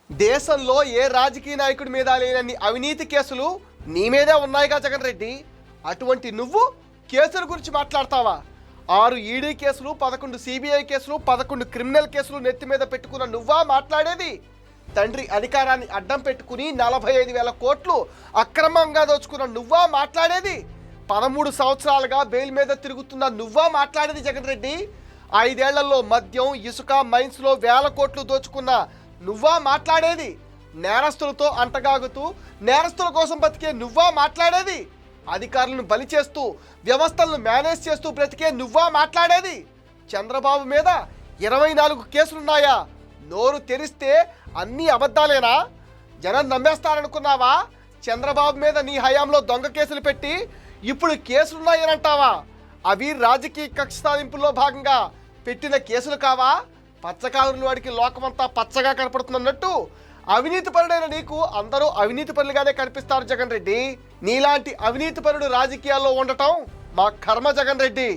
దేశంలో ఏ రాజకీయ నాయకుడి మీద లేనన్ని అవినీతి కేసులు నీ మీదే ఉన్నాయిగా జగన్ రెడ్డి. అటువంటి నువ్వు కేసుల గురించి మాట్లాడతావా? 6 ఈడీ కేసులు, 11 సిబిఐ కేసులు, 11 క్రిమినల్ కేసులు నెత్తి మీద పెట్టుకున్న నువ్వా మాట్లాడేది? తండ్రి అధికారాన్ని అడ్డం పెట్టుకుని 45,000 కోట్లు అక్రమంగా దోచుకున్న నువ్వా మాట్లాడేది? 13 సంవత్సరాలుగా బెయిల్ మీద తిరుగుతున్న నువ్వా మాట్లాడేది జగన్ రెడ్డి? 5 ఏళ్లలో మద్యం, ఇసుక, మైన్స్లో వేల కోట్లు దోచుకున్న నువ్వా మాట్లాడేది? నేరస్తులతో అంటగాగుతూ నేరస్తుల కోసం బతికే నువ్వా మాట్లాడేది? అధికారులను బలి చేస్తూ వ్యవస్థలను మేనేజ్ చేస్తూ బ్రతికే నువ్వా మాట్లాడేది? చంద్రబాబు మీద 24 కేసులున్నాయా? నోరు తెరిస్తే అన్నీ అబద్ధాలేనా? జనం నమ్మేస్తారనుకున్నావా? చంద్రబాబు మీద నీ హయాంలో దొంగ కేసులు పెట్టి ఇప్పుడు కేసులున్నాయనంటావా? అవి రాజకీయ కక్ష సాధింపుల్లో భాగంగా పెట్టిన కేసులు కావా? పచ్చకారుల వాడికి లోకమంతా పచ్చగా కనపడుతున్నట్టు అవినీతి పరుడైన నీకు అందరూ అవినీతి పరులుగానే కనిపిస్తారు జగన్ రెడ్డి. నీలాంటి అవినీతి పరుడు రాజకీయాల్లో ఉండటం మా కర్మ జగన్ రెడ్డి.